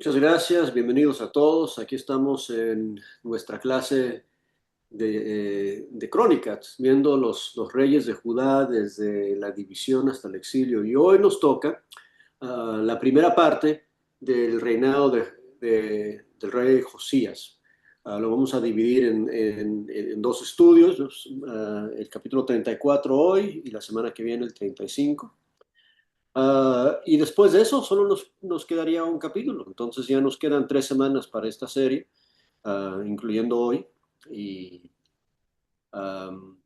Muchas gracias, bienvenidos a todos. Aquí estamos en nuestra clase de Crónicas, viendo los reyes de Judá desde la división hasta el exilio. Y hoy nos toca la primera parte del reinado del rey Josías. Lo vamos a dividir en dos estudios, el capítulo 34 hoy y la semana que viene el 35. Y después de eso solo nos quedaría un capítulo. Entonces ya nos quedan 3 semanas para esta serie, incluyendo hoy. Y um,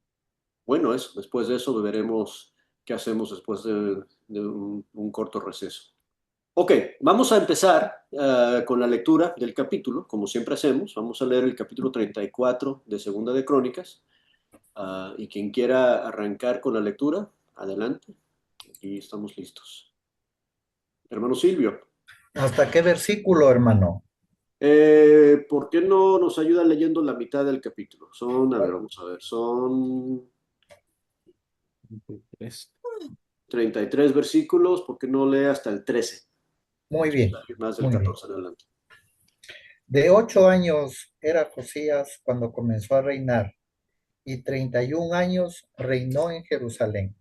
bueno, eso. Después de eso veremos qué hacemos después de un corto receso. Ok, vamos a empezar con la lectura del capítulo, como siempre hacemos. Vamos a leer el capítulo 34 de Segunda de Crónicas. Y quien quiera arrancar con la lectura, adelante. Aquí estamos listos. Hermano Silvio. ¿Hasta qué versículo, hermano? ¿Por qué no nos ayuda leyendo la mitad del capítulo? A ver, vamos a ver, son 33. 33 versículos. ¿Por qué no lee hasta el 13? Muy Vamos bien, a ir más del muy bien. 14 en adelante. De 8 años era Josías cuando comenzó a reinar, y 31 años reinó en Jerusalén.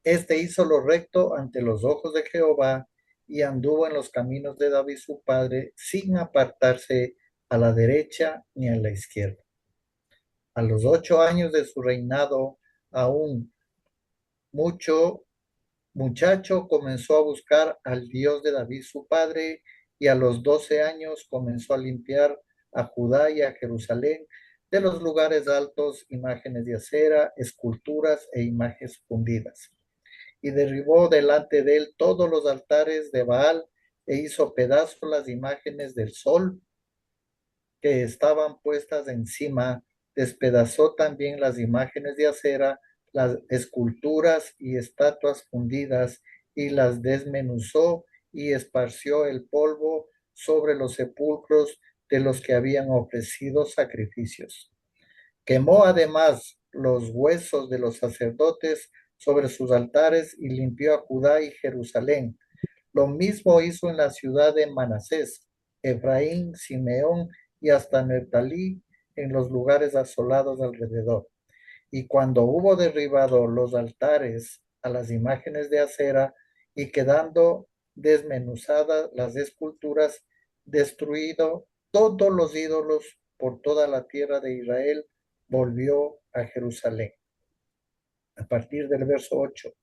Este hizo lo recto ante los ojos de Jehová y anduvo en los caminos de David su padre, sin apartarse a la derecha ni a la izquierda. A los 8 años de su reinado, aún mucho muchacho comenzó a buscar al Dios de David su padre, y a los 12 años comenzó a limpiar a Judá y a Jerusalén de los lugares altos, imágenes de acera, esculturas e imágenes fundidas. Y derribó delante de él todos los altares de Baal, e hizo pedazos las imágenes del sol que estaban puestas encima. Despedazó también las imágenes de acera, las esculturas y estatuas fundidas, y las desmenuzó, y esparció el polvo sobre los sepulcros de los que habían ofrecido sacrificios. Quemó además los huesos de los sacerdotes sobre sus altares, y limpió a Judá y Jerusalén. Lo mismo hizo en la ciudad de Manasés, Efraín, Simeón y hasta Neftalí, en los lugares asolados alrededor. Y cuando hubo derribado los altares a las imágenes de acera, y quedando desmenuzadas las esculturas, destruido todos los ídolos por toda la tierra de Israel, volvió a Jerusalén. A partir del verso 8.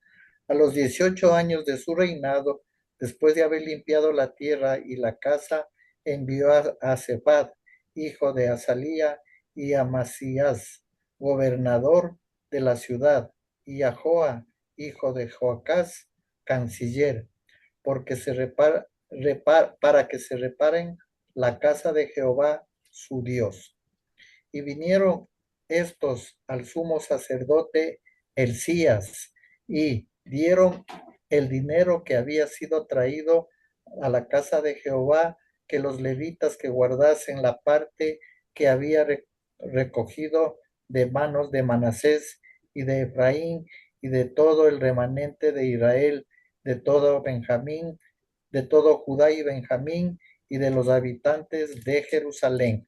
A los 18 años de su reinado, después de haber limpiado la tierra y la casa, envió a Cephad, hijo de Azalía, y a Masías, gobernador de la ciudad, y a Joa, hijo de Joacás, canciller, porque para que se reparen la casa de Jehová su Dios. Y vinieron estos al sumo sacerdote Elías, y dieron el dinero que había sido traído a la casa de Jehová, que los levitas que guardasen la parte que había recogido de manos de Manasés y de Efraín y de todo el remanente de Israel, de todo Benjamín, de todo Judá y Benjamín, y de los habitantes de Jerusalén.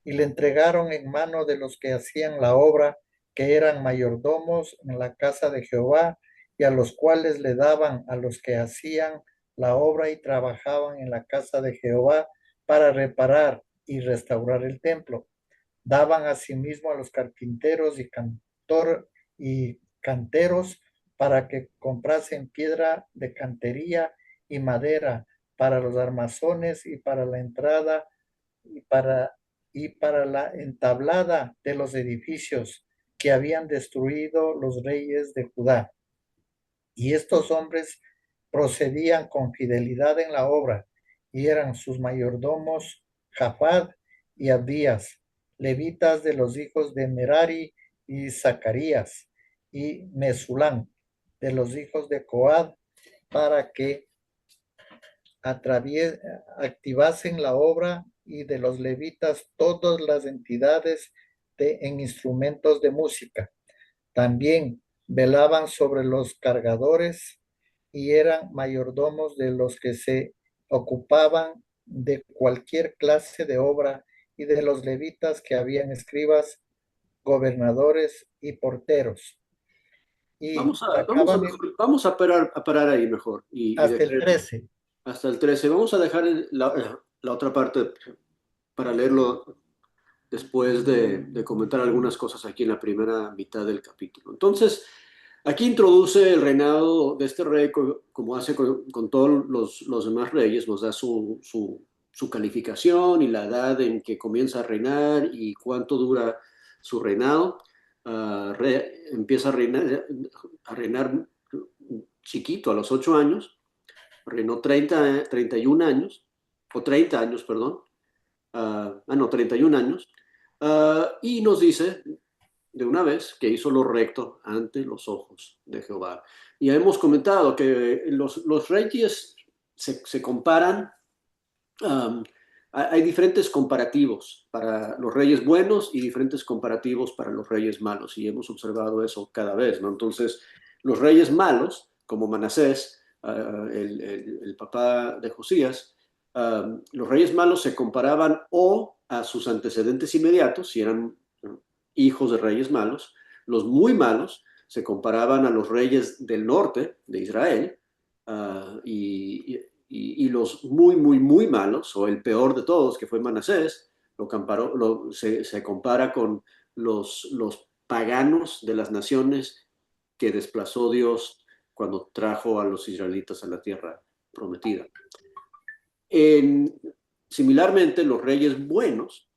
Y le entregaron en mano de los que hacían la obra, que eran mayordomos en la casa de Jehová, y a los cuales le daban a los que hacían la obra y trabajaban en la casa de Jehová para reparar y restaurar el templo. Daban asimismo a los carpinteros y canteros para que comprasen piedra de cantería y madera para los armazones y para la entrada y para la entablada de los edificios que habían destruido los reyes de Judá. Y estos hombres procedían con fidelidad en la obra, y eran sus mayordomos Jafad y Abdías, levitas de los hijos de Merari, y Zacarías y Mesulán de los hijos de Coad, para que activasen la obra, y de los levitas todas las entidades en instrumentos de música. También velaban sobre los cargadores, y eran mayordomos de los que se ocupaban de cualquier clase de obra y de los levitas que habían escribas, gobernadores y porteros. Y sacaban Vamos a parar ahí mejor y hasta el dejar 13. hasta el 13. Vamos a dejar la otra parte para leerlo después de comentar algunas cosas aquí en la primera mitad del capítulo. Entonces, aquí introduce el reinado de este rey, como hace con todos los demás reyes, nos da su calificación y la edad en que comienza a reinar y cuánto dura su reinado. Empieza a reinar chiquito, a los 8 años, reinó 31 años, o 30 años, perdón, no, 31 años, y nos dice de una vez que hizo lo recto ante los ojos de Jehová. Y hemos comentado que los reyes se comparan, um, hay diferentes comparativos para los reyes buenos y diferentes comparativos para los reyes malos, y hemos observado eso cada vez, ¿no? Entonces, los reyes malos, como Manasés, el papá de Josías, los reyes malos se comparaban o a sus antecedentes inmediatos, si eran hijos de reyes malos. Los muy malos se comparaban a los reyes del norte de Israel, y los muy, muy, muy malos, o el peor de todos, que fue Manasés, se compara con los paganos de las naciones que desplazó Dios cuando trajo a los israelitas a la tierra prometida. En, Similarmente, los reyes buenos,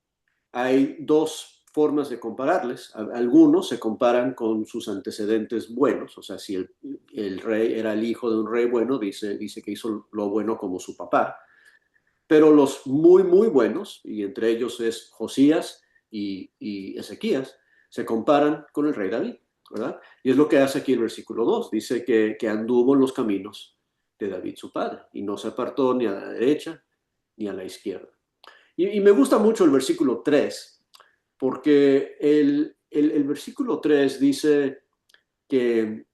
hay dos formas de compararles. Algunos se comparan con sus antecedentes buenos, o sea, si el rey era el hijo de un rey bueno, dice que hizo lo bueno como su papá. Pero los muy, muy buenos, y entre ellos es Josías y Ezequías, se comparan con el rey David, ¿verdad? Y es lo que hace aquí el versículo 2. Dice que anduvo en los caminos de David su padre, y no se apartó ni a la derecha ni a la izquierda. Y me gusta mucho el versículo 3, porque el versículo 3 dice que,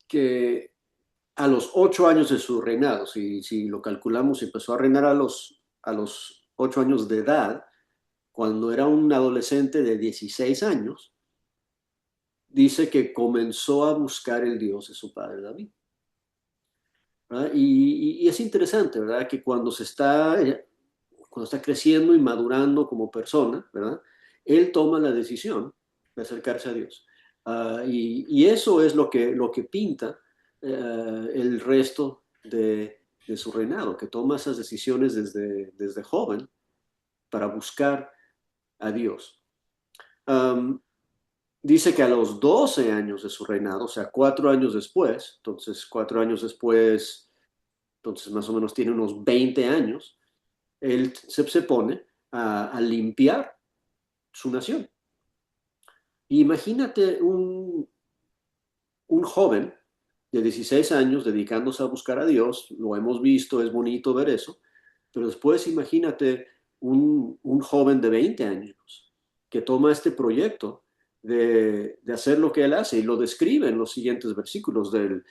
que a los 8 años de su reinado, si lo calculamos, empezó a reinar a los 8 años de edad, cuando era un adolescente de 16 años, dice que comenzó a buscar el Dios de su padre David. ¿Verdad? Y es interesante, ¿verdad? Que cuando está creciendo y madurando como persona, ¿verdad? Él toma la decisión de acercarse a Dios. Y eso es lo que pinta el resto de su reinado, que toma esas decisiones desde joven para buscar a Dios. Um, Dice que a los 12 años de su reinado, o sea, 4 años después, entonces 4 años después, entonces más o menos tiene unos 20 años, él se pone a limpiar su nación. Imagínate un joven de 16 años dedicándose a buscar a Dios, lo hemos visto, es bonito ver eso, pero después imagínate un joven de 20 años que toma este proyecto de hacer lo que él hace y lo describe en los siguientes versículos del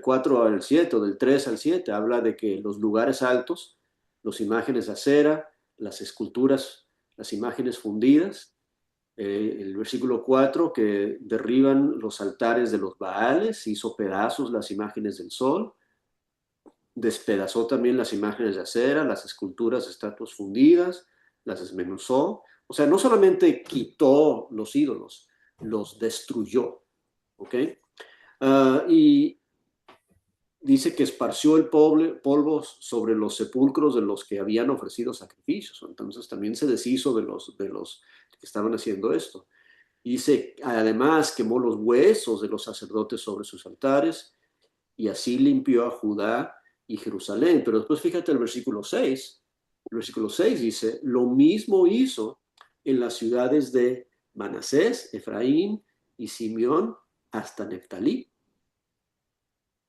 4 al 7 o del 3 al 7. Habla de que los lugares altos, las imágenes de acera, las esculturas, las imágenes fundidas, el versículo 4, que derriban los altares de los Baales, hizo pedazos las imágenes del sol, despedazó también las imágenes de acera, las esculturas, estatuas fundidas, las desmenuzó. O sea, no solamente quitó los ídolos, los destruyó. ¿Ok? Y dice que esparció el polvo sobre los sepulcros de los que habían ofrecido sacrificios. Entonces también se deshizo de los que estaban haciendo esto. Dice, además quemó los huesos de los sacerdotes sobre sus altares y así limpió a Judá y Jerusalén. Pero después fíjate el versículo 6. El versículo 6 dice, lo mismo hizo en las ciudades de Manasés, Efraín y Simeón hasta Neftalí.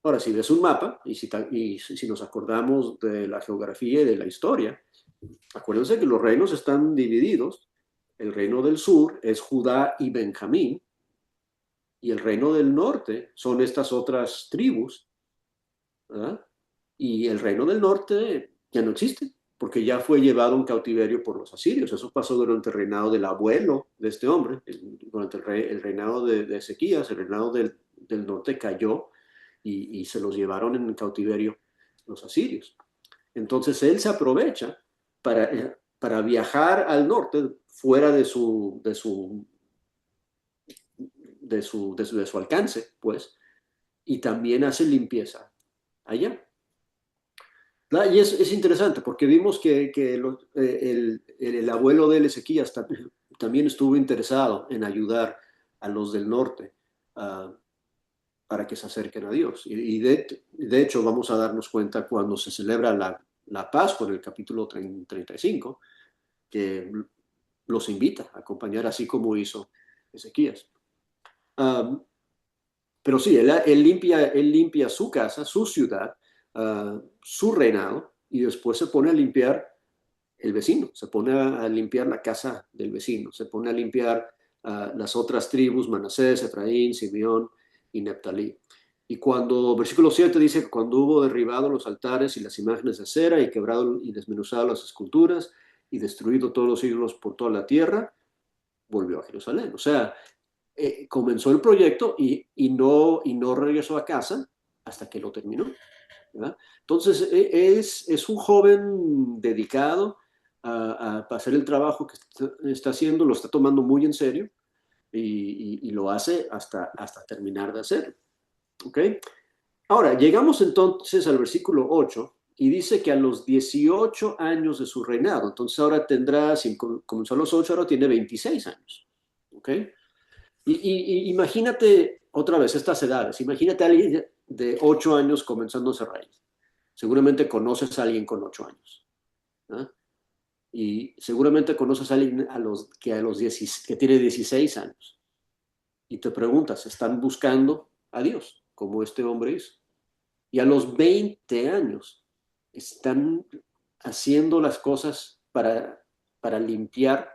Ahora, si ves un mapa y si nos acordamos de la geografía y de la historia, acuérdense que los reinos están divididos. El reino del sur es Judá y Benjamín, y el reino del norte son estas otras tribus, ¿verdad? y el reino del norte ya no existe, porque ya fue llevado en cautiverio por los asirios. Eso pasó durante el reinado del abuelo de este hombre, durante el reinado de Ezequías, el reinado del norte cayó y se los llevaron en cautiverio los asirios. Entonces él se aprovecha para viajar al norte fuera de su alcance, pues, y también hace limpieza allá. Y es interesante porque vimos que el abuelo de él, Ezequías, también estuvo interesado en ayudar a los del norte uh, para que se acerquen a Dios. Y de hecho vamos a darnos cuenta cuando se celebra la Pascua en el capítulo 35, que los invita a acompañar así como hizo Ezequías. Um, pero sí, él limpia su casa, su ciudad, su reinado, y después se pone a limpiar el vecino, se pone a limpiar la casa del vecino, se pone a limpiar las otras tribus, Manasés, Efraín, Simeón y Neptalí. Y cuando, versículo 7 dice que cuando hubo derribado los altares y las imágenes de cera y quebrado y desmenuzado las esculturas y destruido todos los ídolos por toda la tierra, volvió a Jerusalén. O sea, comenzó el proyecto y no regresó a casa hasta que lo terminó. ¿Verdad? Entonces, es un joven dedicado a hacer el trabajo que está haciendo, lo está tomando muy en serio y lo hace hasta terminar de hacerlo. ¿Ok? Ahora, llegamos entonces al versículo 8 y dice que a los 18 años de su reinado, entonces ahora tendrá, si comenzó a los 8, ahora tiene 26 años. ¿Ok? Y imagínate otra vez estas edades, imagínate a alguien de 8 años comenzando a ser rey. Seguramente conoces a alguien con 8 años. ¿No? Y seguramente conoces a alguien que tiene 16 años. Y te preguntas, ¿están buscando a Dios como este hombre hizo? Y a los 20 años están haciendo las cosas para limpiar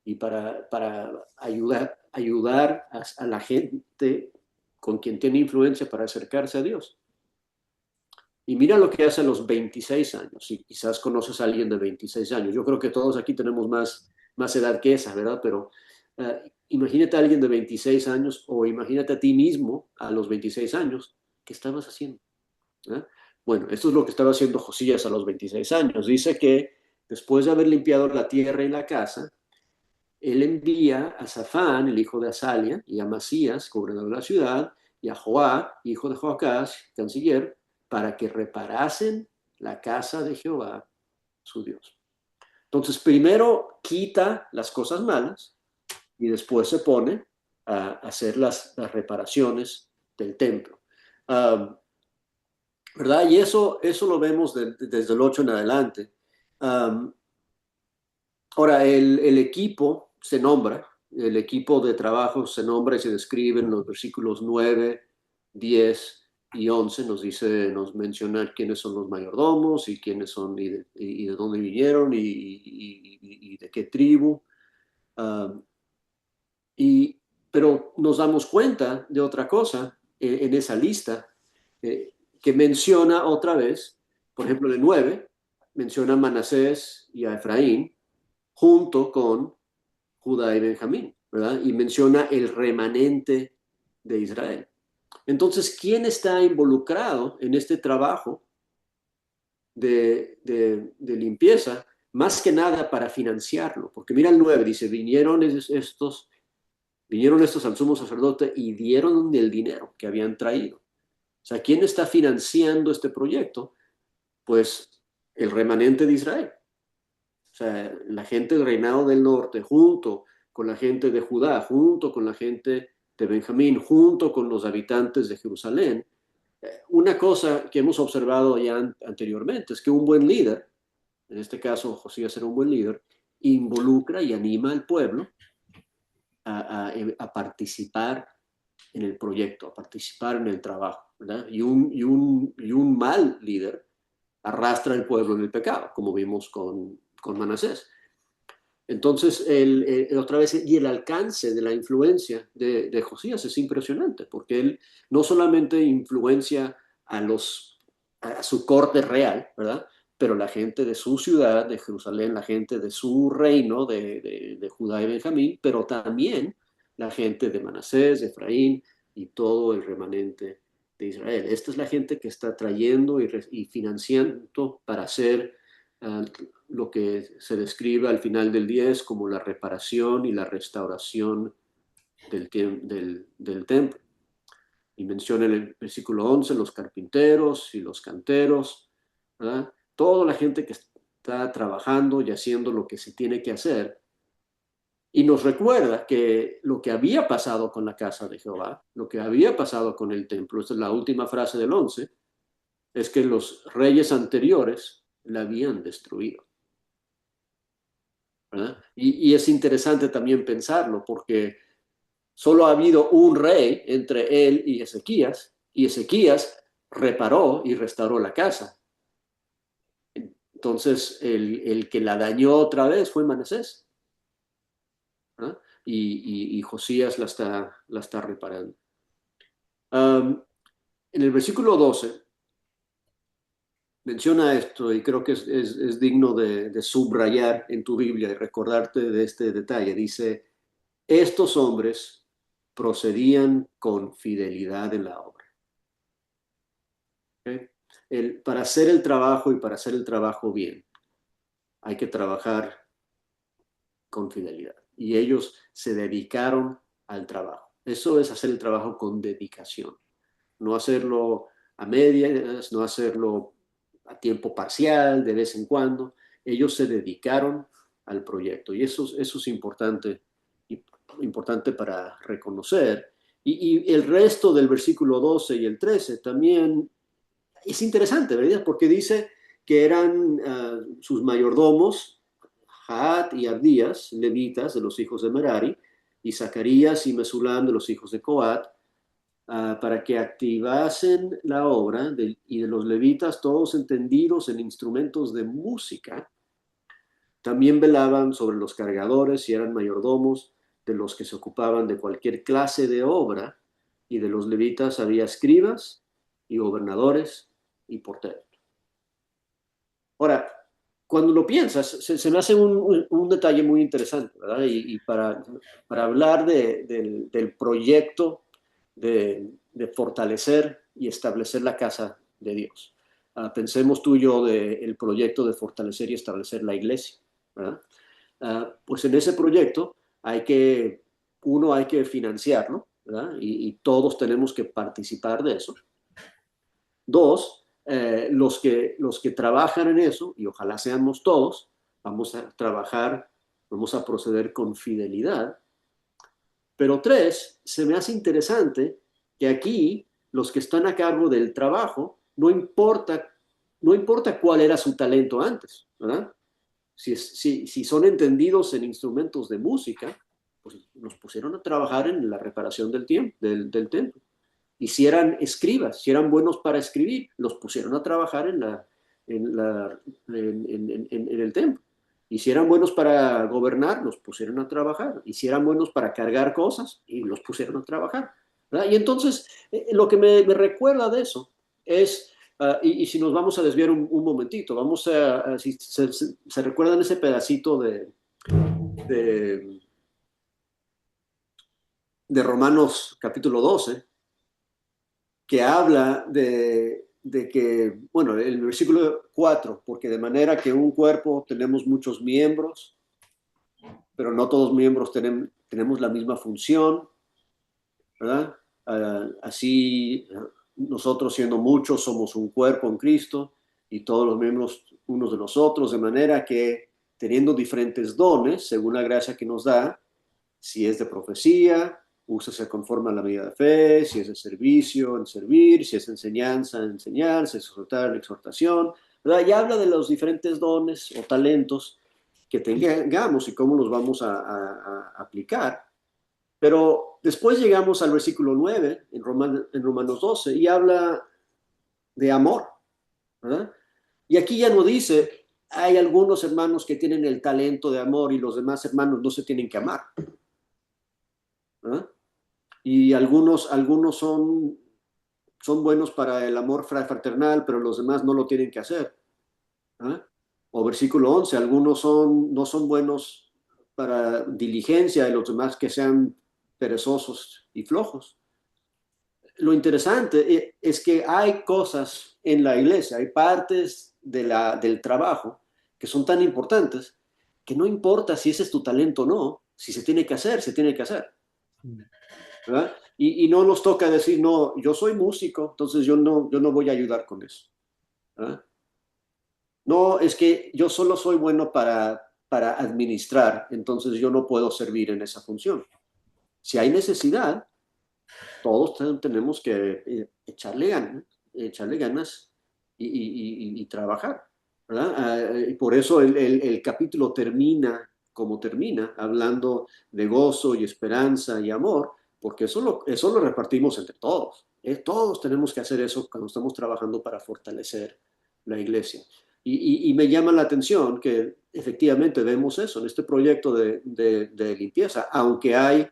y para ayudar a la gente con quien tiene influencia para acercarse a Dios. Y mira lo que hace a los 26 años, y quizás conoces a alguien de 26 años. Yo creo que todos aquí tenemos más edad que esa, ¿verdad? Pero imagínate a alguien de 26 años o imagínate a ti mismo a los 26 años. ¿Qué estabas haciendo? ¿Eh? Bueno, esto es lo que estaba haciendo Josías a los 26 años. Dice que después de haber limpiado la tierra y la casa, él envía a Safán, el hijo de Asalia, y a Masías, gobernador de la ciudad, y a Joá, hijo de Joacás, canciller, para que reparasen la casa de Jehová, su Dios. Entonces, primero quita las cosas malas y después se pone a hacer las reparaciones del templo. ¿Verdad? Y eso lo vemos desde el 8 en adelante. Um, Ahora, el equipo se nombra, el equipo de trabajo se nombra y se describe en los versículos 9, 10 y 11. Nos menciona quiénes son los mayordomos y quiénes son y de dónde vinieron y de qué tribu. Um, y, pero nos damos cuenta de otra cosa en esa lista que menciona otra vez, por ejemplo, el 9, menciona a Manasés y a Efraín junto con Judá y Benjamín, ¿verdad? Y menciona el remanente de Israel. Entonces, ¿quién está involucrado en este trabajo de limpieza? Más que nada para financiarlo, porque mira el 9, dice, vinieron estos al sumo sacerdote y dieron el dinero que habían traído. O sea, ¿quién está financiando este proyecto? Pues el remanente de Israel. O sea, la gente del reinado del norte, junto con la gente de Judá, junto con la gente de Benjamín, junto con los habitantes de Jerusalén. Una cosa que hemos observado ya anteriormente es que un buen líder, en este caso Josías era un buen líder, involucra y anima al pueblo a participar en el proyecto, a participar en el trabajo, ¿verdad? Y un mal líder arrastra al pueblo en el pecado, como vimos con Manasés. Entonces, otra vez, y el alcance de la influencia de Josías es impresionante, porque él no solamente influencia a los a su corte real, ¿verdad? Pero la gente de su ciudad, de Jerusalén, la gente de su reino, de Judá y Benjamín, pero también la gente de Manasés, de Efraín y todo el remanente de Israel. Esta es la gente que está trayendo y financiando para hacer lo que se describe al final del 10 como la reparación y la restauración del templo. Y menciona en el versículo 11 los carpinteros y los canteros, ¿verdad? Toda la gente que está trabajando y haciendo lo que se tiene que hacer. Y nos recuerda que lo que había pasado con la casa de Jehová, lo que había pasado con el templo, esta es la última frase del 11, es que los reyes anteriores la habían destruido, ¿verdad? Y es interesante también pensarlo porque solo ha habido un rey entre él y Ezequías reparó y restauró la casa. Entonces, el que la dañó otra vez fue Manasés, ¿verdad? Y Josías la está reparando. En el versículo 12 menciona esto y creo que es digno de subrayar en tu Biblia y recordarte de este detalle. Dice, estos hombres procedían con fidelidad en la obra. ¿Okay? Para hacer el trabajo y para hacer el trabajo bien, hay que trabajar con fidelidad. Y ellos se dedicaron al trabajo. Eso es hacer el trabajo con dedicación. No hacerlo a medias, no hacerlo a tiempo parcial, de vez en cuando. Ellos se dedicaron al proyecto. Y eso es importante para reconocer. Y el resto del versículo 12 y el 13 también es interesante, ¿verdad? Porque dice que eran sus mayordomos, Jaat y Abdías, levitas de los hijos de Merari, y Zacarías y Mesulán de los hijos de Coat, para que activasen la obra y de los levitas, todos entendidos en instrumentos de música, también velaban sobre los cargadores y eran mayordomos de los que se ocupaban de cualquier clase de obra, y de los levitas había escribas y gobernadores y porteros. Ahora, cuando lo piensas, se me hace un detalle muy interesante, ¿verdad? Y para hablar del proyecto de fortalecer y establecer la casa de Dios. Pensemos tú y yo del proyecto de fortalecer y establecer la iglesia, ¿verdad? Pues en ese proyecto hay que financiarlo, ¿verdad? Y todos tenemos que participar de eso. Dos, los que trabajan en eso, y ojalá seamos todos, vamos a trabajar, vamos a proceder con fidelidad. Pero tres, se me hace interesante que aquí los que están a cargo del trabajo, no importa cuál era su talento antes, ¿verdad? Si son entendidos en instrumentos de música, pues los pusieron a trabajar en la reparación del templo. Y si eran escribas, si eran buenos para escribir, los pusieron a trabajar en el templo. Y si eran buenos para gobernar, los pusieron a trabajar. Y si eran buenos para cargar cosas, y los pusieron a trabajar. ¿Verdad? Y entonces, lo que me recuerda de eso es, y si nos vamos a desviar un momentito, si se recuerdan ese pedacito de, de Romanos capítulo 12, que habla de que, bueno, el versículo 4, porque de manera que un cuerpo tenemos muchos miembros, pero no todos los miembros tenemos la misma función, ¿verdad? Así nosotros siendo muchos somos un cuerpo en Cristo y todos los miembros unos de los otros, de manera que teniendo diferentes dones, según la gracia que nos da, si es de profecía, úsese conforme a la medida de fe, si es de servicio, en servir, si es enseñanza, en enseñar, si es exhortar, en exhortación, ¿verdad? Y habla de los diferentes dones o talentos que tengamos y cómo los vamos a aplicar. Pero después llegamos al versículo 9 en Romanos 12 y habla de amor, ¿verdad? Y aquí ya no dice, hay algunos hermanos que tienen el talento de amor y los demás hermanos no se tienen que amar, ¿verdad? Y algunos son son buenos para el amor fraternal, pero los demás no lo tienen que hacer. ¿Ah? O versículo 11, algunos no son buenos para diligencia y los demás que sean perezosos y flojos. Lo interesante es que hay cosas en la iglesia, hay partes del trabajo que son tan importantes que no importa si ese es tu talento o no, si se tiene que hacer, se tiene que hacer. ¿Verdad? Y no nos toca decir, no, yo soy músico, entonces yo no voy a ayudar con eso. ¿Verdad? No, es que yo solo soy bueno para administrar, entonces yo no puedo servir en esa función. Si hay necesidad, todos tenemos que echarle ganas y trabajar, ¿verdad? Y por eso el capítulo termina como termina, hablando de gozo y esperanza y amor, porque eso lo repartimos entre todos. Todos tenemos que hacer eso cuando estamos trabajando para fortalecer la iglesia. Y me llama la atención que efectivamente vemos eso en este proyecto de limpieza, aunque hay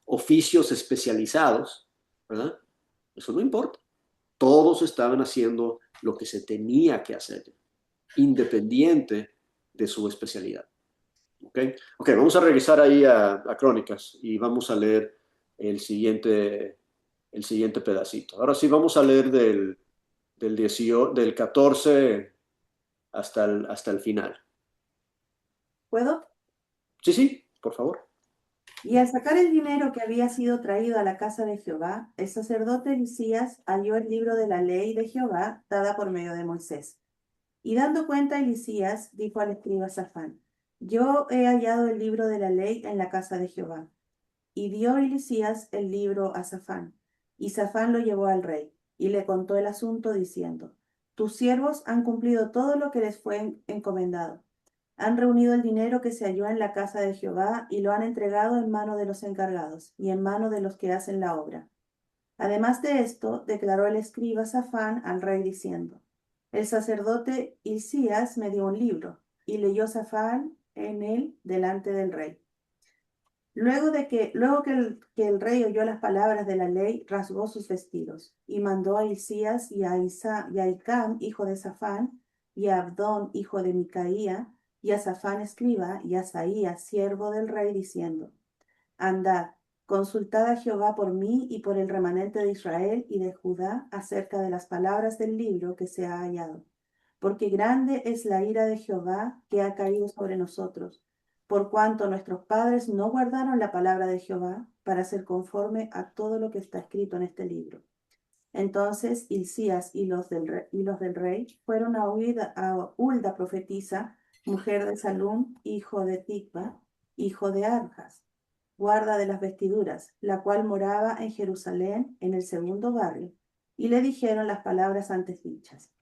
oficios especializados, ¿verdad? Eso no importa. Todos estaban haciendo lo que se tenía que hacer, independiente de su especialidad. ¿Ok? Ok, vamos a regresar ahí a Crónicas y vamos a leer el siguiente pedacito. Ahora sí, vamos a leer del 14 hasta el final. ¿Puedo? Sí, sí, por favor. Y al sacar el dinero que había sido traído a la casa de Jehová, el sacerdote Elisías halló el libro de la ley de Jehová dada por medio de Moisés. Y dando cuenta Elisías, dijo al escriba Safán: Yo he hallado el libro de la ley en la casa de Jehová. Y dio Elisías el libro a Safán, y Safán lo llevó al rey, y le contó el asunto, diciendo: Tus siervos han cumplido todo lo que les fue encomendado. Han reunido el dinero que se halló en la casa de Jehová y lo han entregado en mano de los encargados y en mano de los que hacen la obra. Además de esto, declaró el escriba Safán al rey diciendo: El sacerdote Hilcías me dio un libro, y leyó Safán en él delante del rey. Luego que el rey oyó las palabras de la ley, rasgó sus vestidos, y mandó a Hilcías y a Hicam, hijo de Safán, y a Abdón, hijo de Micaía, y a Safán escriba, y a Asaías, siervo del rey, diciendo: Andad, consultad a Jehová por mí y por el remanente de Israel y de Judá acerca de las palabras del libro que se ha hallado. Porque grande es la ira de Jehová que ha caído sobre nosotros, por cuanto nuestros padres no guardaron la palabra de Jehová para ser conforme a todo lo que está escrito en este libro. Entonces Hilcías y los del rey fueron a Hulda profetisa, mujer de Salum, hijo de Tikva, hijo de Arjas, guarda de las vestiduras, la cual moraba en Jerusalén, en el segundo barrio, y le dijeron las palabras antes dichas.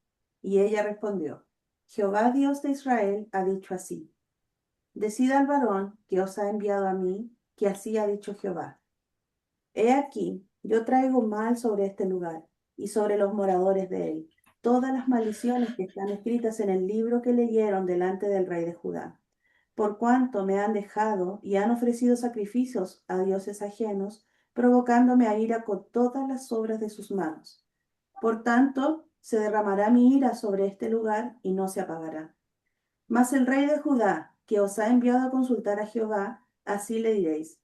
Y ella respondió: Jehová Dios de Israel ha dicho así: Decid al varón que os ha enviado a mí, que así ha dicho Jehová: He aquí, yo traigo mal sobre este lugar y sobre los moradores de él, todas las maldiciones que están escritas en el libro que leyeron delante del rey de Judá, por cuanto me han dejado y han ofrecido sacrificios a dioses ajenos, provocándome a ira con todas las obras de sus manos. Por tanto, se derramará mi ira sobre este lugar y no se apagará. Mas el rey de Judá, que os ha enviado a consultar a Jehová, así le diréis: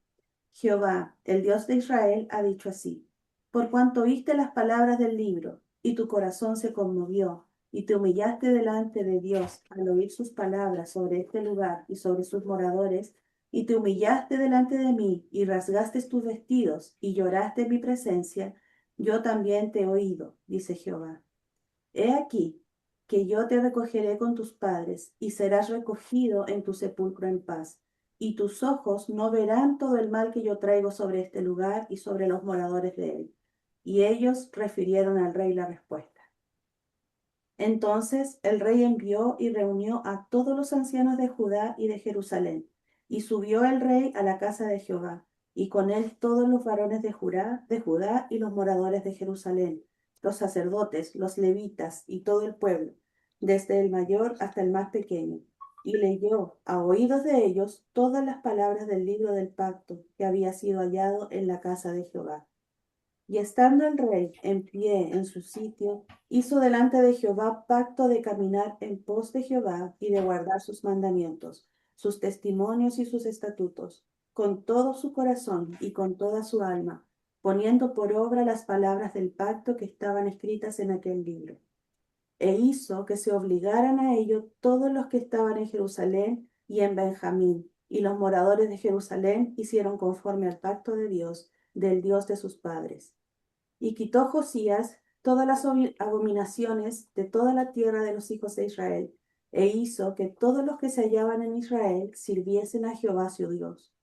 Jehová, el Dios de Israel, ha dicho así: Por cuanto oíste las palabras del libro, y tu corazón se conmovió, y te humillaste delante de Dios al oír sus palabras sobre este lugar y sobre sus moradores, y te humillaste delante de mí, y rasgaste tus vestidos, y lloraste en mi presencia, yo también te he oído, dice Jehová. He aquí que yo te recogeré con tus padres, y serás recogido en tu sepulcro en paz, y tus ojos no verán todo el mal que yo traigo sobre este lugar y sobre los moradores de él. Y ellos refirieron al rey la respuesta. Entonces el rey envió y reunió a todos los ancianos de Judá y de Jerusalén, y subió el rey a la casa de Jehová, y con él todos los varones de Judá y los moradores de Jerusalén, los sacerdotes, los levitas y todo el pueblo, desde el mayor hasta el más pequeño, y leyó a oídos de ellos todas las palabras del libro del pacto que había sido hallado en la casa de Jehová. Y estando el rey en pie en su sitio, hizo delante de Jehová pacto de caminar en pos de Jehová y de guardar sus mandamientos, sus testimonios y sus estatutos, con todo su corazón y con toda su alma, poniendo por obra las palabras del pacto que estaban escritas en aquel libro. E hizo que se obligaran a ello todos los que estaban en Jerusalén y en Benjamín, y los moradores de Jerusalén hicieron conforme al pacto de Dios, del Dios de sus padres. Y quitó Josías todas las abominaciones de toda la tierra de los hijos de Israel, e hizo que todos los que se hallaban en Israel sirviesen a Jehová su Dios.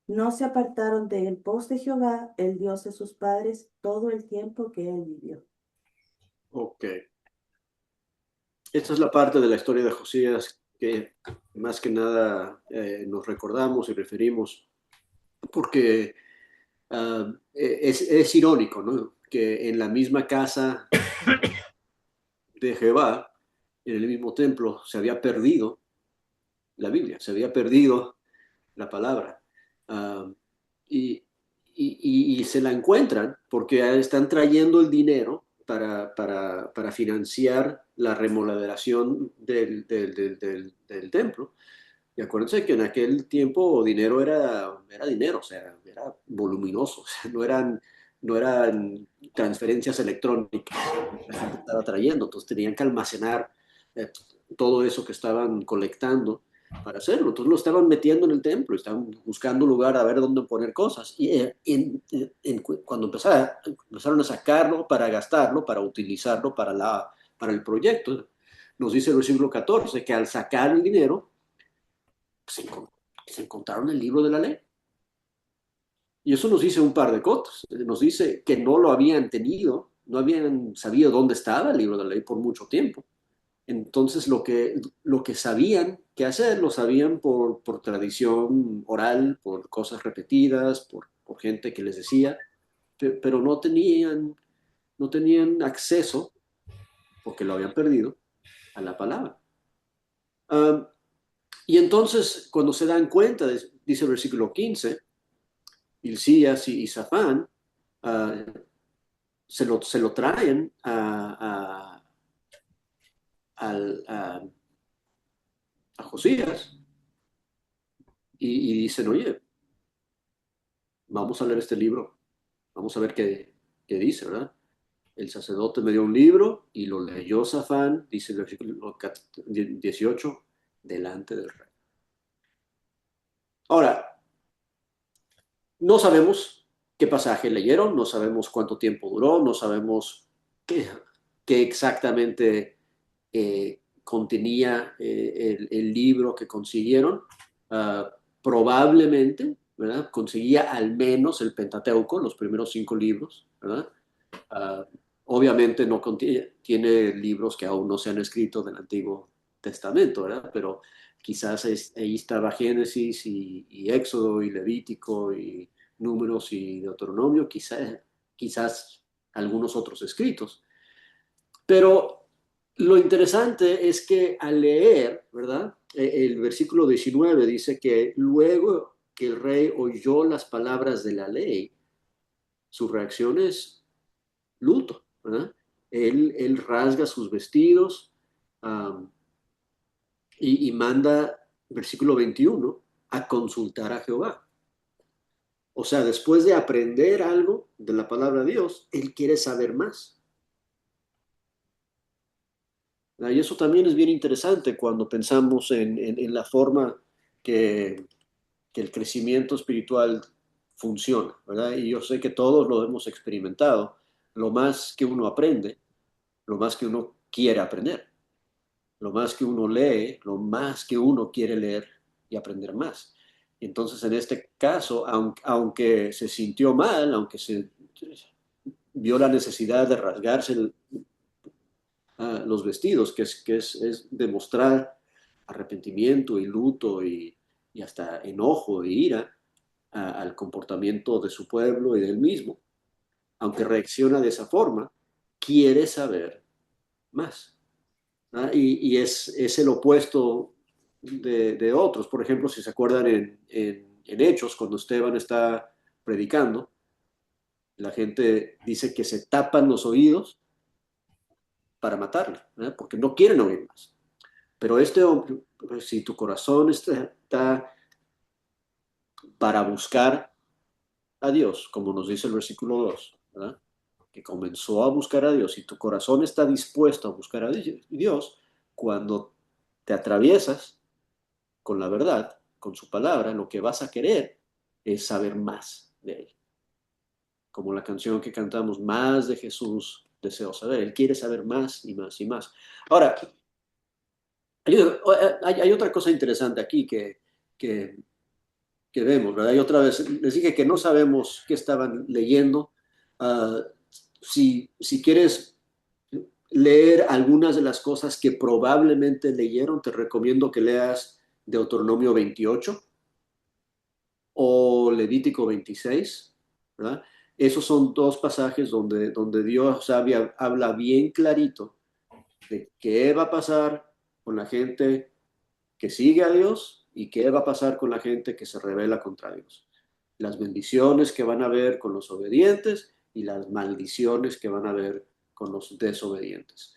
No se apartaron de en pos de Jehová, el Dios de sus padres, todo el tiempo que él vivió. Ok. Esta es la parte de la historia de Josías que más que nada nos recordamos y referimos porque es irónico, ¿no? Que en la misma casa de Jehová, en el mismo templo, se había perdido la Biblia, se había perdido la palabra. Uh, y, y, se la encuentran porque están trayendo el dinero para financiar la remodelación del templo. Y acuérdense que en aquel tiempo dinero era dinero, o sea, era voluminoso, o sea, no eran transferencias electrónicas, la gente estaba trayendo, entonces tenían que almacenar eh, todo eso que estaban colectando para hacerlo. Entonces lo estaban metiendo en el templo, estaban buscando un lugar a ver dónde poner cosas. Y cuando empezaron a sacarlo para gastarlo, para utilizarlo para el proyecto, nos dice el versículo 14 que al sacar el dinero, se, se encontraron el libro de la ley. Y eso nos dice un par de cosas. Nos dice que no lo habían tenido, no habían sabido dónde estaba el libro de la ley por mucho tiempo. Entonces lo que sabían que hacer, lo sabían por tradición oral, por cosas repetidas, por gente que les decía, pero no tenían acceso, porque lo habían perdido, a la palabra. Um, y entonces cuando se dan cuenta, dice el versículo 15, Hilcías y Safán uh, se lo traen a Josías y dicen, oye, vamos a leer este libro, vamos a ver qué dice, ¿verdad? El sacerdote me dio un libro y lo leyó Safán, dice el versículo 18, delante del rey. Ahora, no sabemos qué pasaje leyeron, no sabemos cuánto tiempo duró, no sabemos qué exactamente contenía el libro que consiguieron. Probablemente, ¿verdad? Conseguía al menos el Pentateuco, los primeros 5 libros, ¿verdad? Uh, Obviamente no tiene libros que aún no se han escrito del Antiguo Testamento, ¿verdad? Pero quizás ahí estaba Génesis y Éxodo y Levítico y Números y Deuteronomio, quizás algunos otros escritos. Pero lo interesante es que al leer, ¿verdad? El versículo 19 dice que luego que el rey oyó las palabras de la ley, su reacción es luto, ¿verdad? Él rasga sus vestidos um, y manda, versículo 21, a consultar a Jehová. O sea, después de aprender algo de la palabra de Dios, él quiere saber más. Y eso también es bien interesante cuando pensamos en la forma que el crecimiento espiritual funciona, ¿verdad? Y yo sé que todos lo hemos experimentado. Lo más que uno aprende, lo más que uno quiere aprender. Lo más que uno lee, lo más que uno quiere leer y aprender más. Entonces, en este caso, aunque se sintió mal, aunque se vio la necesidad de rasgarse los vestidos, que es demostrar arrepentimiento y luto y hasta enojo e ira al comportamiento de su pueblo y del mismo, aunque reacciona de esa forma, quiere saber más. Y es el opuesto de otros. Por ejemplo, si se acuerdan en Hechos, cuando Esteban está predicando, La gente dice que se tapan los oídos para matarle, ¿verdad? Porque no quieren oír más. Pero este hombre, si tu corazón está para buscar a Dios, como nos dice el versículo 2, ¿verdad? Que comenzó a buscar a Dios y tu corazón está dispuesto a buscar a Dios, cuando te atraviesas con la verdad, con su palabra, lo que vas a querer es saber más de Él. Como la canción que cantamos, más de Jesús deseo saber. Él quiere saber más y más y más. Ahora, hay otra cosa interesante aquí que, que vemos, ¿verdad? Y otra vez, les dije que no sabemos qué estaban leyendo. Uh, si quieres leer algunas de las cosas que probablemente leyeron, te recomiendo que leas Deuteronomio 28 o Levítico 26, ¿verdad? Esos son dos pasajes donde Dios habla bien clarito de qué va a pasar con la gente que sigue a Dios y qué va a pasar con la gente que se rebela contra Dios. Las bendiciones que van a haber con los obedientes y las maldiciones que van a haber con los desobedientes.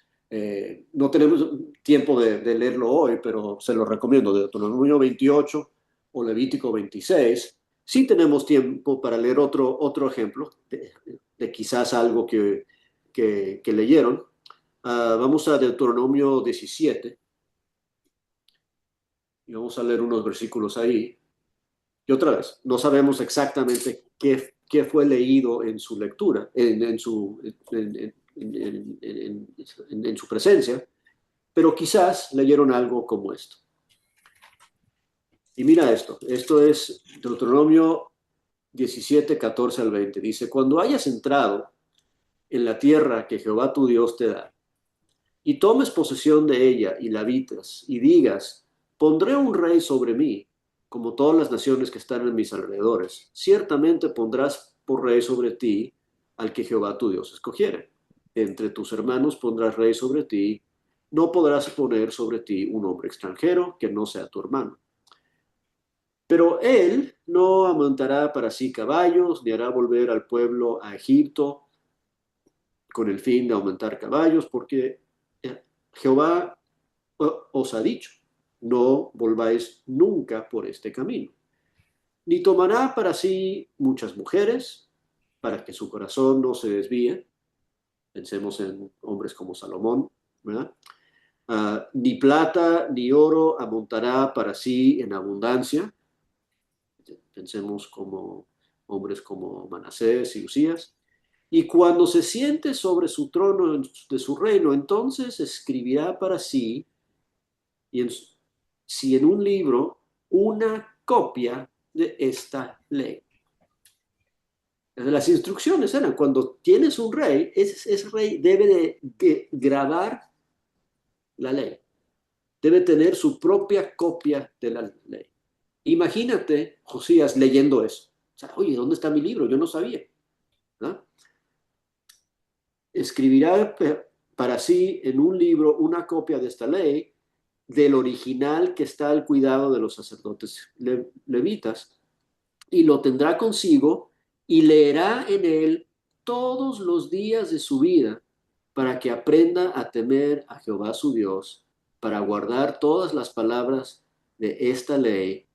No tenemos tiempo de leerlo hoy, pero se lo recomiendo, de Deuteronomio 28 o Levítico 26. Sí tenemos tiempo para leer otro ejemplo de quizás algo que leyeron. Vamos a Deuteronomio 17 y vamos a leer unos versículos ahí. Y otra vez, no sabemos exactamente qué fue leído en su lectura, en su presencia, pero quizás leyeron algo como esto. Y mira esto es Deuteronomio 17, 14 al 20. Dice, cuando hayas entrado en la tierra que Jehová tu Dios te da, y tomes posesión de ella y la habitas, y digas, pondré un rey sobre mí, como todas las naciones que están en mis alrededores. Ciertamente pondrás por rey sobre ti al que Jehová tu Dios escogiere. Entre tus hermanos pondrás rey sobre ti. No podrás poner sobre ti un hombre extranjero que no sea tu hermano. Pero él no amontará para sí caballos, ni hará volver al pueblo a Egipto con el fin de aumentar caballos, porque Jehová os ha dicho, no volváis nunca por este camino. Ni tomará para sí muchas mujeres, para que su corazón no se desvíe. Pensemos en hombres como Salomón, ¿verdad? Ni plata ni oro amontará para sí en abundancia. Pensemos como hombres como Manasés y Usías. Y cuando se siente sobre su trono de su reino, entonces escribirá para sí, y si en un libro, una copia de esta ley. Las instrucciones eran, cuando tienes un rey, ese rey debe de grabar la ley, debe tener su propia copia de la ley. Imagínate Josías leyendo eso. O sea, oye, ¿dónde está mi libro? Yo no sabía. ¿No? Escribirá para sí en un libro una copia de esta ley del original que está al cuidado de los sacerdotes levitas, y lo tendrá consigo y leerá en él todos los días de su vida para que aprenda a temer a Jehová su Dios, para guardar todas las palabras de esta ley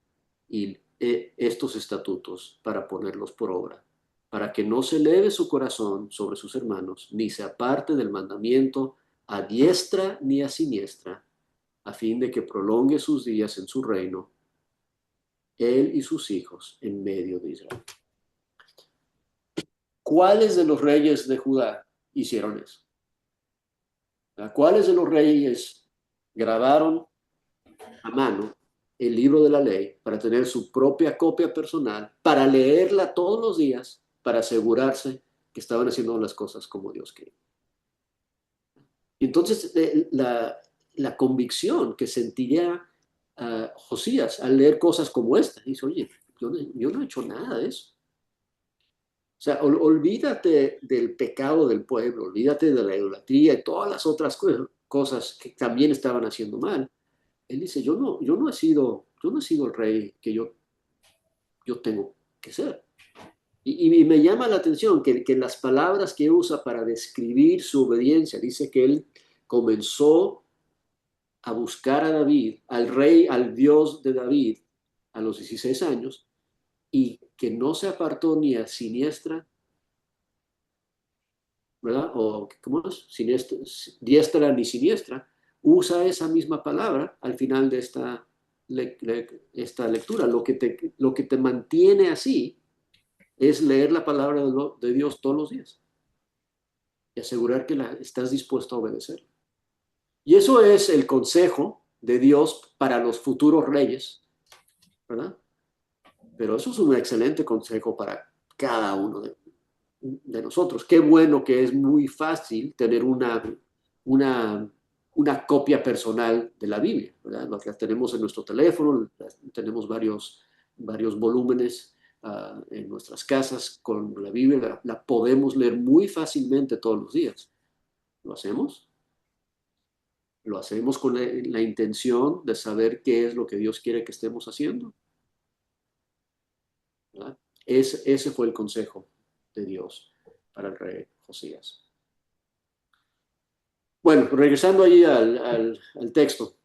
y estos estatutos para ponerlos por obra, para que no se eleve su corazón sobre sus hermanos, ni se aparte del mandamiento a diestra ni a siniestra, a fin de que prolongue sus días en su reino, él y sus hijos en medio de Israel. ¿Cuáles de los reyes de Judá hicieron eso? ¿Cuáles de los reyes grabaron a mano el libro de la ley para tener su propia copia personal, para leerla todos los días, para asegurarse que estaban haciendo las cosas como Dios quería? Y entonces la convicción que sentiría Josías al leer cosas como esta, dice, oye, yo no he hecho nada de eso. O sea, olvídate del pecado del pueblo, olvídate de la idolatría y todas las otras cosas que también estaban haciendo mal. Él dice, yo no he sido el rey que yo tengo que ser. Y me llama la atención que las palabras que usa para describir su obediencia, dice que él comenzó a buscar a David, al rey, al Dios de David, a los 16 años, y que no se apartó ni a siniestra, ¿verdad? O, ¿cómo es? Siniestra, diestra ni siniestra. Usa esa misma palabra al final de esta lectura. Lo que te mantiene así es leer la palabra de Dios todos los días y asegurar que estás dispuesto a obedecer. Y eso es el consejo de Dios para los futuros reyes, ¿verdad? Pero eso es un excelente consejo para cada uno de nosotros. Qué bueno que es muy fácil tener una, una copia personal de la Biblia, ¿verdad? La tenemos en nuestro teléfono, tenemos varios volúmenes en nuestras casas con la Biblia, la podemos leer muy fácilmente todos los días. ¿Lo hacemos? Lo hacemos con la intención de saber qué es lo que Dios quiere que estemos haciendo, ¿verdad? Ese fue el consejo de Dios para el rey Josías. Bueno, regresando ahí al texto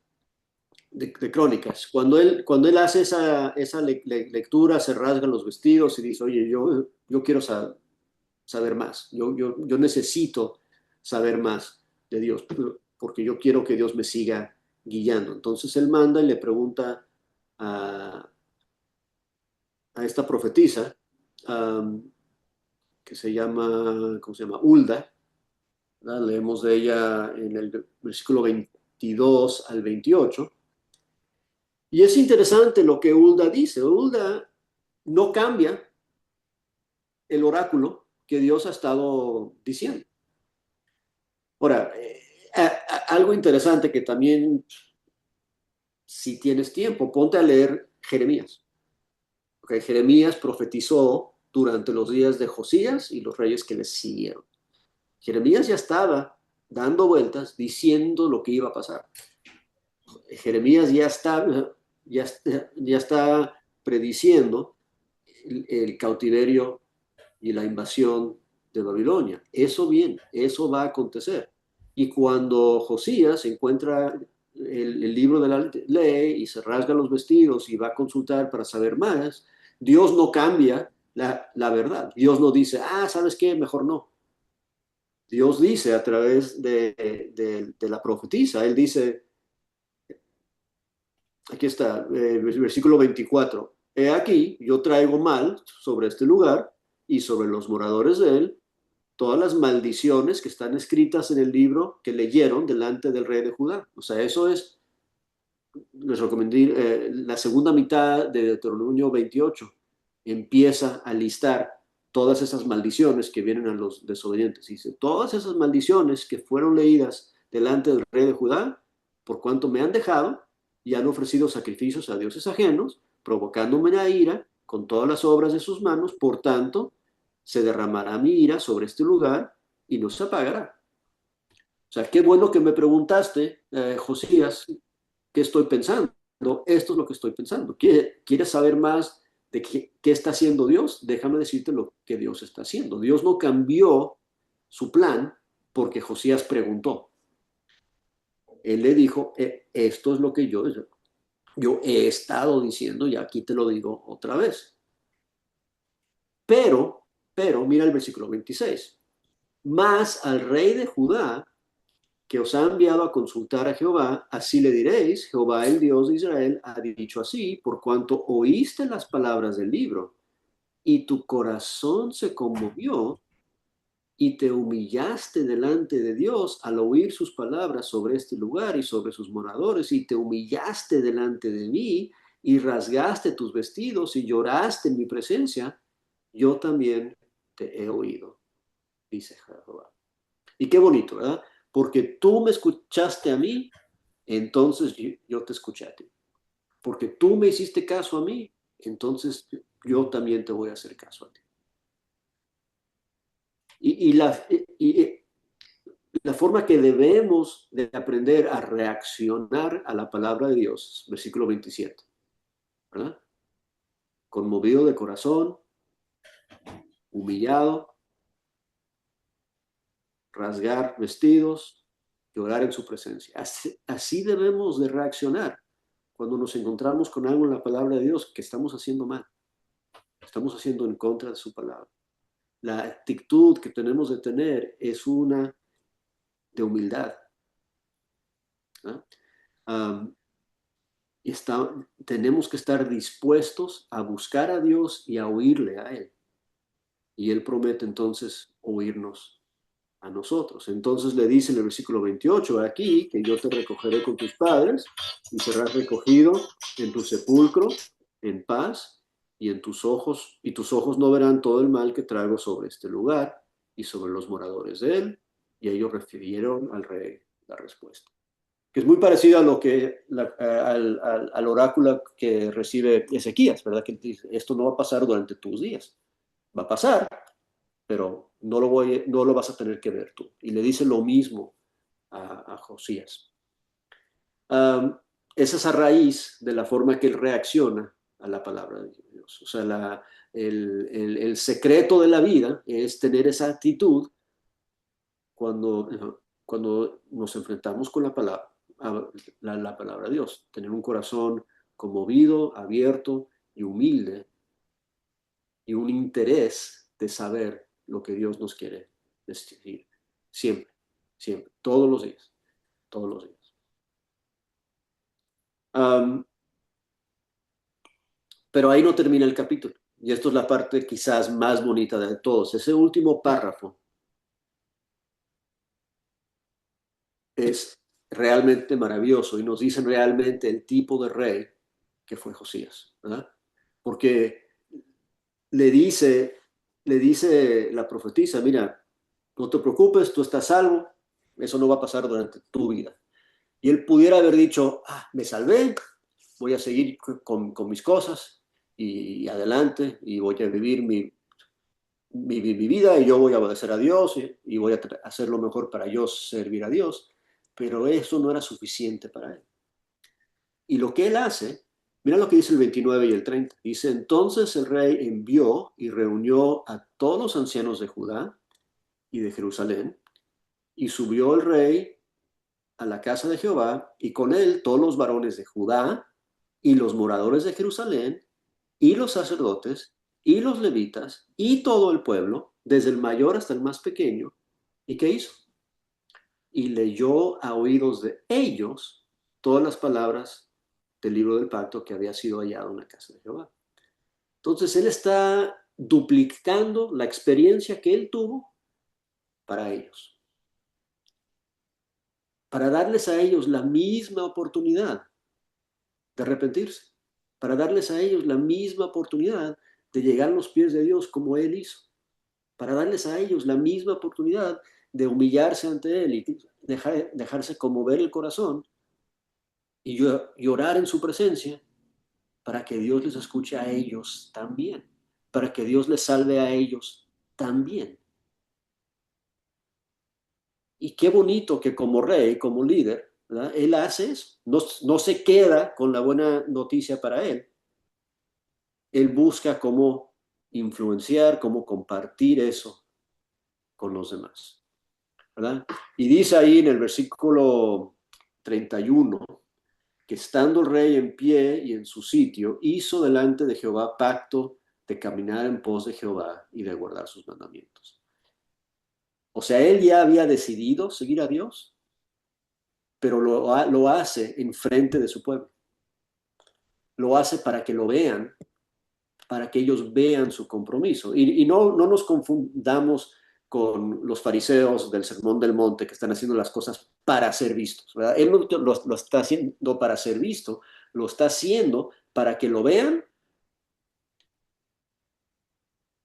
de Crónicas, cuando él hace esa lectura, se rasga los vestidos y dice, oye, yo quiero saber más, yo necesito saber más de Dios, porque yo quiero que Dios me siga guiando. Entonces él manda y le pregunta a, a esta profetisa, que se llama, ¿cómo se llama? Hulda, ¿verdad? Leemos de ella en el versículo 22 al 28. Y es interesante lo que Hulda dice. Hulda no cambia el oráculo que Dios ha estado diciendo. Ahora, algo interesante que también, si tienes tiempo, ponte a leer Jeremías. Okay, Jeremías profetizó durante los días de Josías y los reyes que le siguieron. Jeremías ya estaba dando vueltas diciendo lo que iba a pasar. Jeremías ya está prediciendo el cautiverio y la invasión de Babilonia. Eso viene, eso va a acontecer. Y cuando Josías encuentra el libro de la ley y se rasga los vestidos y va a consultar para saber más, Dios no cambia la verdad. Dios no dice, ¿sabes qué? Mejor no. Dios dice a través de la profetisa, Él dice, aquí está, versículo 24, he aquí, yo traigo mal sobre este lugar y sobre los moradores de él, todas las maldiciones que están escritas en el libro que leyeron delante del rey de Judá. O sea, eso es, les recomendé, la segunda mitad de Deuteronomio 28 empieza a listar todas esas maldiciones que vienen a los desobedientes. Dice, todas esas maldiciones que fueron leídas delante del rey de Judá, por cuanto me han dejado y han ofrecido sacrificios a dioses ajenos, provocándome la ira con todas las obras de sus manos, por tanto, se derramará mi ira sobre este lugar y no se apagará. O sea, qué bueno que me preguntaste, Josías, ¿qué estoy pensando? Esto es lo que estoy pensando. ¿Quieres saber más de qué está haciendo Dios? Déjame decirte lo que Dios está haciendo. Dios no cambió su plan porque Josías preguntó. Él le dijo, esto es lo que yo he estado diciendo y aquí te lo digo otra vez. Pero, mira el versículo 26. Más al rey de Judá, que os ha enviado a consultar a Jehová, así le diréis, Jehová el Dios de Israel ha dicho así, por cuanto oíste las palabras del libro, y tu corazón se conmovió, y te humillaste delante de Dios al oír sus palabras sobre este lugar y sobre sus moradores, y te humillaste delante de mí, y rasgaste tus vestidos, y lloraste en mi presencia, yo también te he oído, dice Jehová. Y qué bonito, ¿verdad? Porque tú me escuchaste a mí, entonces yo te escuché a ti. Porque tú me hiciste caso a mí, entonces yo también te voy a hacer caso a ti. Y la forma que debemos de aprender a reaccionar a la palabra de Dios, versículo 27, ¿verdad? Conmovido de corazón, humillado, rasgar vestidos, llorar en su presencia. Así debemos de reaccionar cuando nos encontramos con algo en la palabra de Dios que estamos haciendo mal, estamos haciendo en contra de su palabra. La actitud que tenemos de tener es una de humildad, ¿no? Tenemos que estar dispuestos a buscar a Dios y a oírle a Él. Y Él promete entonces oírnos a nosotros. Entonces le dice en el versículo 28, aquí, que yo te recogeré con tus padres y serás recogido en tu sepulcro en paz y tus ojos no verán todo el mal que traigo sobre este lugar y sobre los moradores de él. Y ellos refirieron al rey la respuesta, que es muy parecido a lo que al oráculo que recibe Ezequías, ¿verdad? Que dice, esto no va a pasar durante tus días, va a pasar, pero no lo vas a tener que ver tú. Y le dice lo mismo a Josías. Esa es a raíz de la forma que él reacciona a la palabra de Dios. O sea, el secreto de la vida es tener esa actitud cuando nos enfrentamos con la palabra de Dios. Tener un corazón conmovido, abierto y humilde, y un interés de saber lo que Dios nos quiere decir. Siempre, siempre, todos los días, todos los días. Pero ahí no termina el capítulo. Y esto es la parte quizás más bonita de todos. Ese último párrafo es realmente maravilloso y nos dicen realmente el tipo de rey que fue Josías, ¿verdad? Porque le dice la profetisa, mira, no te preocupes, tú estás salvo, eso no va a pasar durante tu vida. Y él pudiera haber dicho, me salvé, voy a seguir con mis cosas y adelante y voy a vivir mi vida y yo voy a obedecer a Dios y voy a hacer lo mejor para yo servir a Dios. Pero eso no era suficiente para él. Y lo que él hace, mira lo que dice el 29 y el 30. Dice, entonces el rey envió y reunió a todos los ancianos de Judá y de Jerusalén, y subió el rey a la casa de Jehová, y con él todos los varones de Judá y los moradores de Jerusalén, y los sacerdotes, y los levitas, y todo el pueblo, desde el mayor hasta el más pequeño. ¿Y qué hizo? Y leyó a oídos de ellos todas las palabras del libro del pacto que había sido hallado en la casa de Jehová. Entonces él está duplicando la experiencia que él tuvo para ellos, para darles a ellos la misma oportunidad de arrepentirse, para darles a ellos la misma oportunidad de llegar a los pies de Dios como él hizo, para darles a ellos la misma oportunidad de humillarse ante él y dejarse conmover el corazón y llorar en su presencia, para que Dios les escuche a ellos también, para que Dios les salve a ellos también. Y qué bonito que como rey, como líder, ¿verdad? Él hace eso. No se queda con la buena noticia para él. Él busca cómo influenciar, cómo compartir eso con los demás, ¿verdad? Y dice ahí en el versículo 31, que estando el rey en pie y en su sitio, hizo delante de Jehová pacto de caminar en pos de Jehová y de guardar sus mandamientos. O sea, él ya había decidido seguir a Dios, pero lo hace en frente de su pueblo. Lo hace para que lo vean, para que ellos vean su compromiso. Y no nos confundamos con los fariseos del Sermón del Monte que están haciendo las cosas para ser vistos, ¿verdad? Él no lo está haciendo para ser visto, lo está haciendo para que lo vean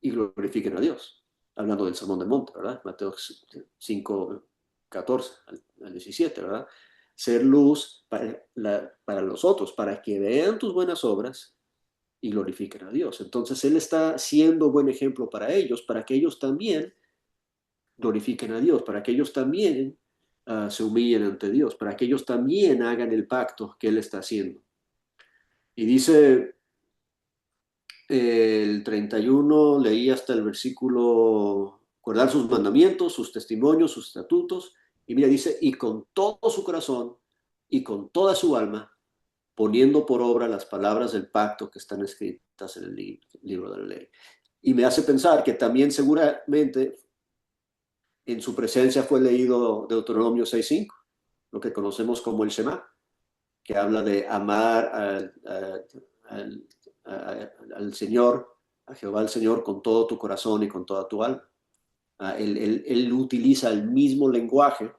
y glorifiquen a Dios. Hablando del Sermón del Monte, ¿verdad? Mateo 5, 14 al 17, ¿verdad? Ser luz para los otros, para que vean tus buenas obras y glorifiquen a Dios. Entonces Él está siendo buen ejemplo para ellos, para que ellos también glorifiquen a Dios, para que ellos también se humillen ante Dios, para que ellos también hagan el pacto que Él está haciendo. Y dice el 31 leí hasta el versículo, guardar sus mandamientos, sus testimonios, sus estatutos, y mira, dice, y con todo su corazón y con toda su alma, poniendo por obra las palabras del pacto que están escritas en el libro de la ley. Y me hace pensar que también seguramente en su presencia fue leído Deuteronomio 6:5, lo que conocemos como el Shema, que habla de amar al, al Señor, a Jehová el Señor, con todo tu corazón y con toda tu alma. Él utiliza el mismo lenguaje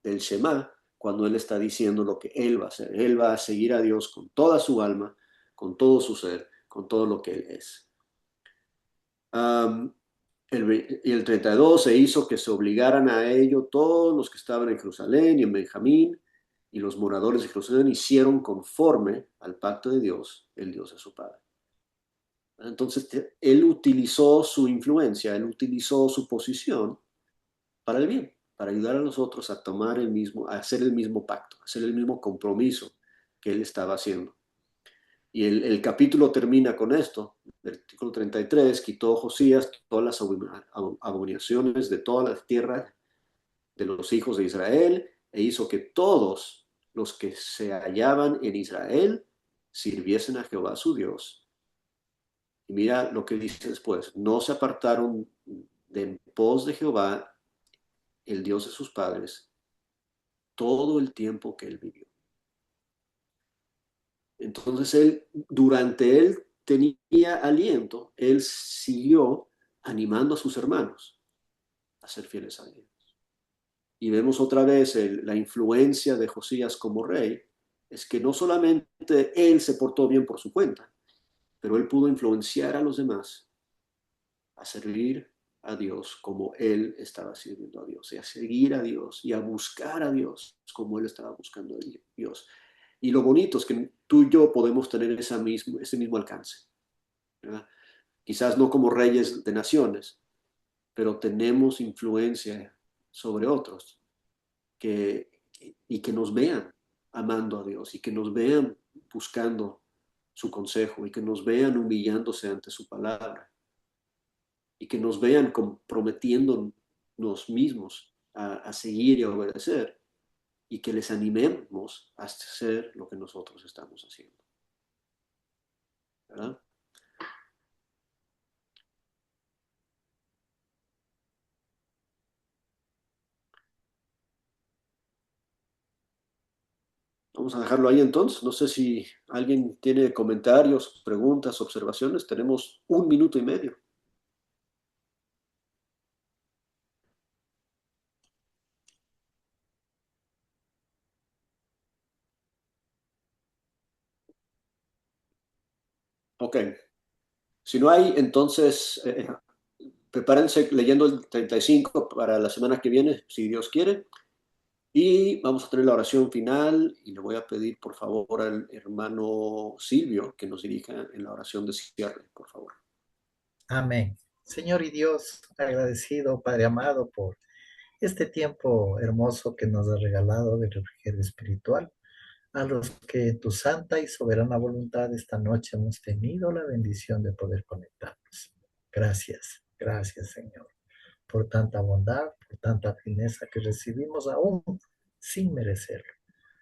del Shema cuando él está diciendo lo que él va a hacer. Él va a seguir a Dios con toda su alma, con todo su ser, con todo lo que él es. Y el 32 se hizo que se obligaran a ello todos los que estaban en Jerusalén y en Benjamín, y los moradores de Jerusalén hicieron conforme al pacto de Dios, el Dios de su padre. Entonces, él utilizó su influencia, él utilizó su posición para el bien, para ayudar a los otros a tomar el mismo, a hacer el mismo pacto, a hacer el mismo compromiso que él estaba haciendo. Y el capítulo termina con esto, versículo 33, quitó Josías todas las abominaciones de toda la tierra de los hijos de Israel e hizo que todos los que se hallaban en Israel sirviesen a Jehová su Dios. Y mira lo que dice después, no se apartaron de en pos de Jehová, el Dios de sus padres, todo el tiempo que él vivió. Entonces durante él tenía aliento, él siguió animando a sus hermanos a ser fieles a Dios. Y vemos otra vez la influencia de Josías como rey, es que no solamente él se portó bien por su cuenta, pero él pudo influenciar a los demás a servir a Dios como él estaba sirviendo a Dios, y a seguir a Dios y a buscar a Dios como él estaba buscando a Dios. Y lo bonito es que tú y yo podemos tener ese mismo alcance, ¿verdad? Quizás no como reyes de naciones, pero tenemos influencia sobre otros y que nos vean amando a Dios y que nos vean buscando su consejo y que nos vean humillándose ante su palabra y que nos vean comprometiéndonos mismos a seguir y a obedecer y que les animemos a hacer lo que nosotros estamos haciendo, ¿verdad? Vamos a dejarlo ahí entonces. No sé si alguien tiene comentarios, preguntas, observaciones. Tenemos 1 minuto y medio. Ok. Si no hay, entonces prepárense leyendo el 35 para la semana que viene, si Dios quiere. Y vamos a tener la oración final y le voy a pedir por favor al hermano Silvio que nos dirija en la oración de cierre, por favor. Amén. Señor y Dios, agradecido, Padre amado, por este tiempo hermoso que nos has regalado de refrigerio espiritual, a los que en tu santa y soberana voluntad esta noche hemos tenido la bendición de poder conectarnos. Gracias, gracias Señor, por tanta bondad, por tanta fineza que recibimos aún sin merecerlo.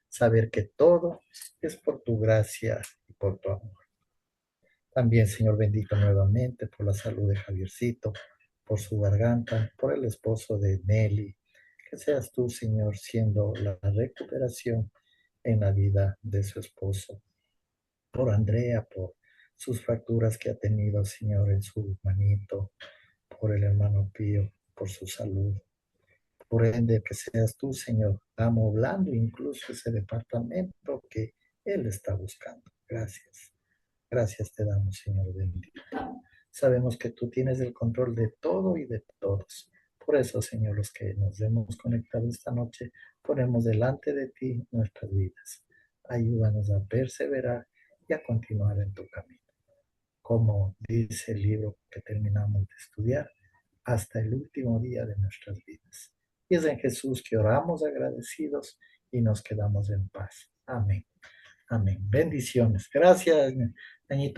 Saber que todo es por tu gracia y por tu amor. También, Señor, bendito nuevamente por la salud de Javiercito, por su garganta, por el esposo de Nelly. Que seas tú, Señor, siendo la recuperación en la vida de su esposo. Por Andrea, por sus fracturas que ha tenido, Señor, en su manito. Por el hermano Pío, por su salud. Por ende, que seas tú, Señor, amoblando incluso ese departamento que él está buscando. Gracias. Gracias te damos, Señor bendito. Sabemos que tú tienes el control de todo y de todos. Por eso, Señor, los que nos hemos conectado esta noche, ponemos delante de ti nuestras vidas. Ayúdanos a perseverar y a continuar en tu camino. Como dice el libro que terminamos de estudiar, hasta el último día de nuestras vidas. Y es en Jesús que oramos agradecidos y nos quedamos en paz. Amén. Amén. Bendiciones. Gracias, Añito.